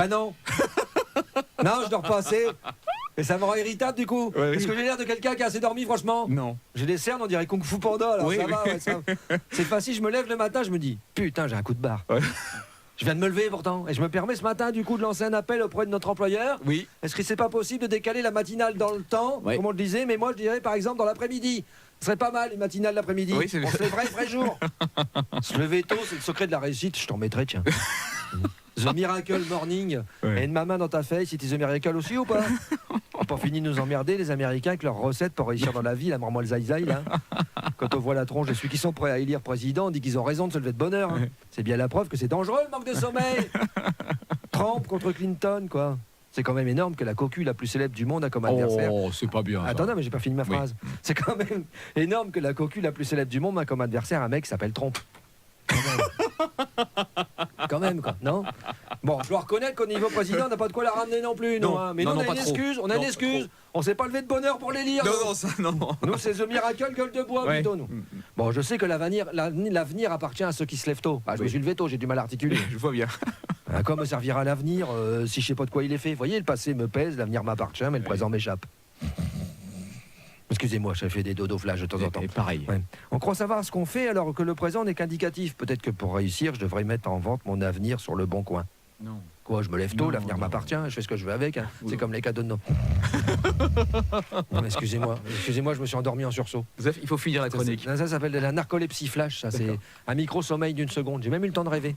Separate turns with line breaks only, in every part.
Bah non. Non, je dors pas assez. Et ça me rend irritable du coup.
Ouais,
Est-ce
oui.
que j'ai l'air de quelqu'un qui a assez dormi, franchement?
Non.
J'ai des cernes, on dirait Kung Fu Panda, alors
Oui,
ça
oui.
va, ouais, c'est facile, je me lève le matin, je me dis, putain, j'ai un coup de barre.
Ouais.
Je viens de me lever pourtant, et je me permets ce matin du coup de lancer un appel auprès de notre employeur.
Oui.
Est-ce que c'est pas possible de décaler la matinale dans le temps,
Ouais.
comme on le disait, mais moi je dirais par exemple dans l'après-midi. Ce serait pas mal, une matinale l'après-midi.
Oui, c'est-
On se lèverait le vrai jour. Se lever tôt, c'est le secret de la réussite, je t'en mettrai, tiens. The Miracle Morning.
Ouais.
Et une maman dans ta face, c'était The Miracle aussi ou pas? On pas fini de nous emmerder, les Américains, avec leurs recettes pour réussir dans la vie, la moi le zaïzaï, là. Quand on voit la tronche de ceux qui sont prêts à élire président, on dit qu'ils ont raison de se lever de bonne heure. Hein.
Ouais.
C'est bien la preuve que c'est dangereux le manque de sommeil. Trump contre Clinton, quoi. C'est quand même énorme que la cocu la plus célèbre du monde a comme adversaire.
Oh, c'est pas bien. ça.
Attends, non, mais j'ai pas fini ma
Oui.
phrase. C'est quand même énorme que la cocu la plus célèbre du monde a comme adversaire un mec qui s'appelle Trump. Quand même. Quand même, quoi, non? Bon, je dois reconnaître qu'au niveau président, on n'a pas de quoi la ramener non plus, nous,
Non,
hein. Mais
non,
nous,
non,
on a
pas
une
trop.
excuse, on a une
Non, pas
excuse.
trop.
On s'est pas levé de bonne heure pour les lire.
Non,
nous.
non, ça, non.
Nous, c'est The Miracle gueule de bois,
Ouais.
plutôt, nous. Bon, je sais que l'avenir appartient à ceux qui se lèvent tôt. Ah, je me
Oui.
suis levé tôt, j'ai du mal à articuler.
Je vois bien.
À quoi me servira l'avenir si je sais pas de quoi il est fait? Vous voyez, le passé me pèse, l'avenir m'appartient, mais le présent m'échappe. Excusez-moi, j'ai fait des dodo flash de temps en temps.
Et pareil.
Ouais. On croit savoir ce qu'on fait alors que le présent n'est qu'indicatif. Peut-être que pour réussir, je devrais mettre en vente mon avenir sur le bon coin.
Non.
Quoi, je me lève tôt,
Non,
l'avenir
non.
m'appartient, je fais ce que je veux avec. Hein.
Oui.
C'est comme les cadeaux de Noël. Non, mais excusez-moi, je me suis endormi en sursaut.
Joseph, il faut finir la chronique.
Ça s'appelle de la narcolepsie flash, ça c'est
D'accord.
un micro-sommeil d'une seconde. J'ai même eu le temps de rêver.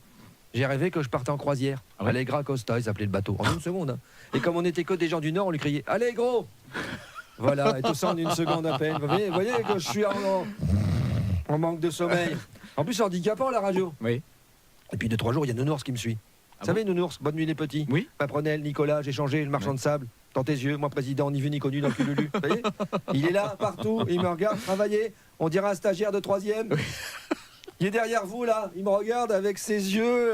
J'ai rêvé que je partais en croisière.
Ah ouais
Allegra Costa, ils s'appelaient le bateau. En une seconde. Hein. Et comme on n'était que des gens du Nord, on lui criait « Allez, gros !» Voilà, et tout ça en une seconde à peine. Vous voyez que je suis en manque de sommeil. En plus, c'est handicapant la radio.
Oui.
Et puis 2-3 jours, il y a Nounours qui me suit.
Ah
Vous savez, Nounours, bonne nuit les petits.
Oui.
Paprenel, Nicolas, j'ai changé, le marchand
Ouais.
de sable. Dans tes yeux, moi président, ni vu ni connu dans le cululu. Vous voyez, il est là, partout, il me regarde travailler. On dirait un stagiaire de 3e. Il est derrière vous là, il me regarde avec ses yeux.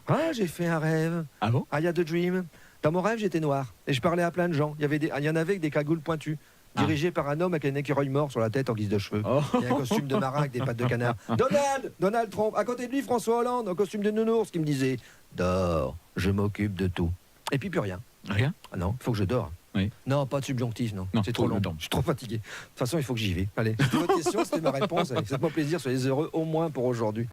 Ah, j'ai fait un rêve.
Ah bon?
I had a dream. Dans mon rêve, j'étais noir et je parlais à plein de gens. Il y en avait avec des cagoules pointues,
Ah.
dirigées par un homme avec un écureuil mort sur la tête en guise de cheveux.
Oh.
Et un costume de marin avec des pattes de canard. Donald Trump. À côté de lui, François Hollande, en costume de nounours, qui me disait dors, je m'occupe de tout. Et puis plus rien.
Rien?
Ah non, il faut que je dors.
Oui.
Non, pas de subjonctif, non.
Non,
C'est
trop
trop long.
longtemps.
Je suis trop fatigué. De toute façon, il faut que j'y vais. Allez, c'était votre question, c'était ma réponse. Allez, faites-moi plaisir, soyez heureux au moins pour aujourd'hui.